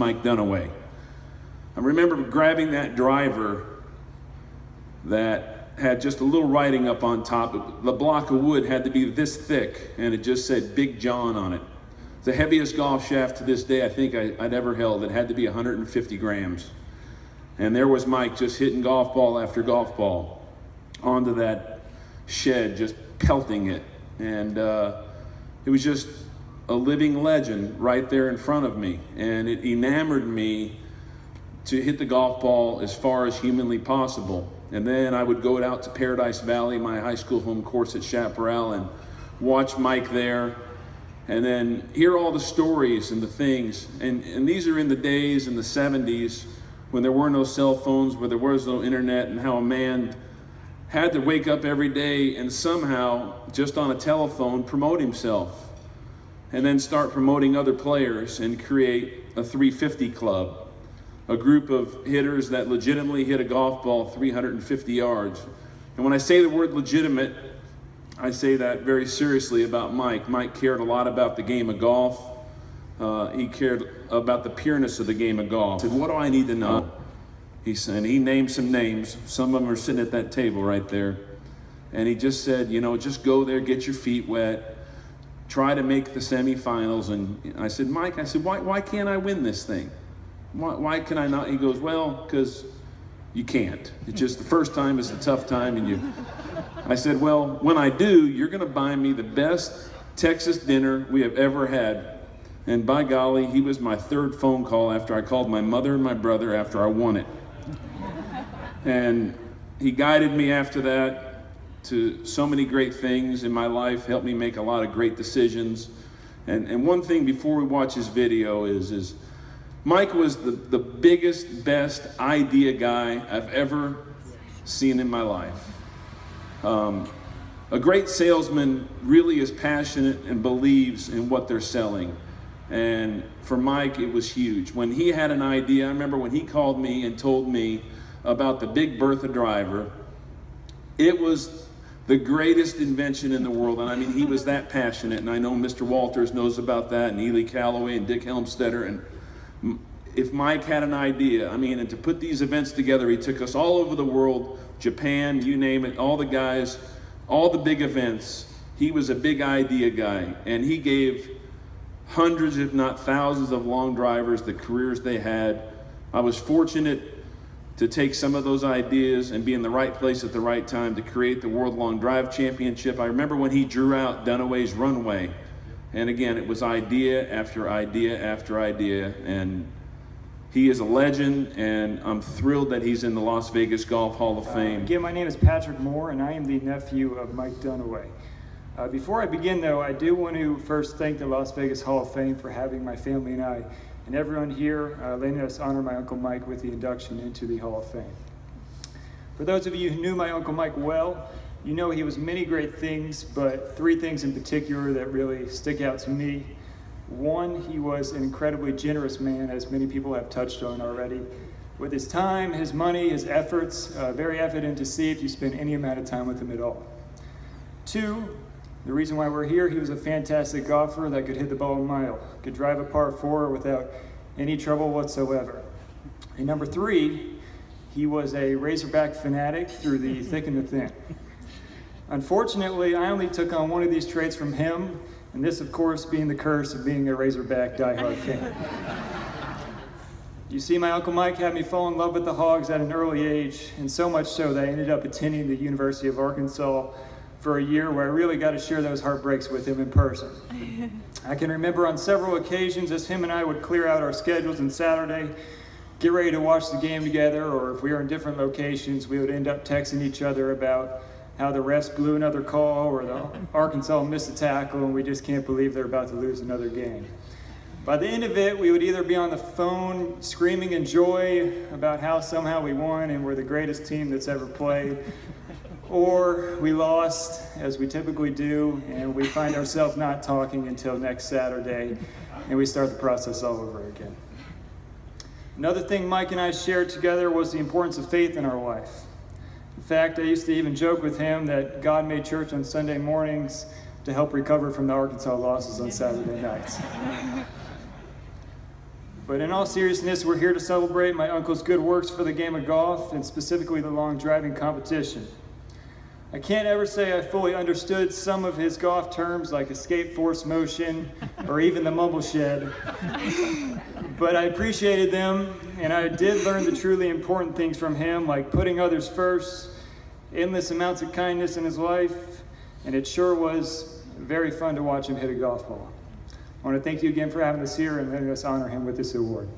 Mike Dunaway. I remember grabbing that driver that had just a little writing up on top. The block of wood had to be this thick, and it just said Big John on it. The heaviest golf shaft to this day I think I'd ever held. It had to be 150 grams. And there was Mike just hitting golf ball after golf ball onto that shed, just pelting it. And it was just a living legend right there in front of me. And it enamored me to hit the golf ball as far as humanly possible. And then I would go out to Paradise Valley, my high school home course at Chaparral, and watch Mike there, and then hear all the stories and the things. And these are in the days in the 70s when there were no cell phones, where there was no internet, and how a man had to wake up every day and somehow, just on a telephone, promote himself, and then start promoting other players and create a 350 club. A group of hitters that legitimately hit a golf ball 350 yards. And when I say the word legitimate, I say that very seriously about Mike. Mike cared a lot about the game of golf. He cared about the pureness of the game of golf. He said, what do I need to know? He said, he named some names. Some of them are sitting at that table right there. And he just said, you know, just go there, get your feet wet, try to make the semifinals. And I said, Mike, I said, why can't I win this thing? Why can I not? He goes, well, because you can't. It's just the first time is a tough time. And I said, well, when I do, you're going to buy me the best Texas dinner we have ever had. And by golly, he was my third phone call after I called my mother and my brother after I won it. And he guided me after that to so many great things in my life, helped me make a lot of great decisions. And one thing before we watch his video is Mike was the biggest, best idea guy I've ever seen in my life. A great salesman really is passionate and believes in what they're selling. And for Mike, it was huge. When he had an idea, I remember when he called me and told me about the Big Bertha driver, it was the greatest invention in the world. And I mean, he was that passionate. And I know Mr. Walters knows about that, and Ely Calloway and Dick Helmstetter. And if Mike had an idea, I mean, and to put these events together, he took us all over the world, Japan, you name it, all the guys, all the big events. He was a big idea guy, and he gave hundreds, if not thousands, of long drivers the careers they had. I was fortunate to take some of those ideas and be in the right place at the right time to create the World Long Drive Championship. I remember when he drew out Dunaway's runway, and again, it was idea after idea after idea, and he is a legend, and I'm thrilled that he's in the Las Vegas Golf Hall of Fame. Again, my name is Patrick Moore, and I am the nephew of Mike Dunaway. Before I begin, though, I do want to first thank the Las Vegas Hall of Fame for having my family and I, and everyone here, letting us honor my Uncle Mike with the induction into the Hall of Fame. For those of you who knew my Uncle Mike well, you know he was many great things, but three things in particular that really stick out to me. One, he was an incredibly generous man, as many people have touched on already. With his time, his money, his efforts, very evident to see if you spend any amount of time with him at all. Two, the reason why we're here, he was a fantastic golfer that could hit the ball a mile, could drive a par 4 without any trouble whatsoever. And number three, he was a Razorback fanatic through the thick and the thin. Unfortunately, I only took on one of these traits from him, and this, of course, being the curse of being a Razorback diehard fan. You see, my Uncle Mike had me fall in love with the Hogs at an early age, and so much so that I ended up attending the University of Arkansas for a year where I really got to share those heartbreaks with him in person. I can remember on several occasions as him and I would clear out our schedules on Saturday, get ready to watch the game together, or if we were in different locations, we would end up texting each other about how the refs blew another call or the Arkansas missed a tackle and we just can't believe they're about to lose another game. By the end of it, we would either be on the phone screaming in joy about how somehow we won and we're the greatest team that's ever played, or we lost, as we typically do, and we find ourselves not talking until next Saturday, and we start the process all over again. Another thing Mike and I shared together was the importance of faith in our life. In fact, I used to even joke with him that God made church on Sunday mornings to help recover from the Arkansas losses on Saturday nights. But in all seriousness, we're here to celebrate my uncle's good works for the game of golf, and specifically the long driving competition. I can't ever say I fully understood some of his golf terms like escape force motion or even the mumble shed, but I appreciated them, and I did learn the truly important things from him, like putting others first, endless amounts of kindness in his life, and it sure was very fun to watch him hit a golf ball. I want to thank you again for having us here and letting us honor him with this award.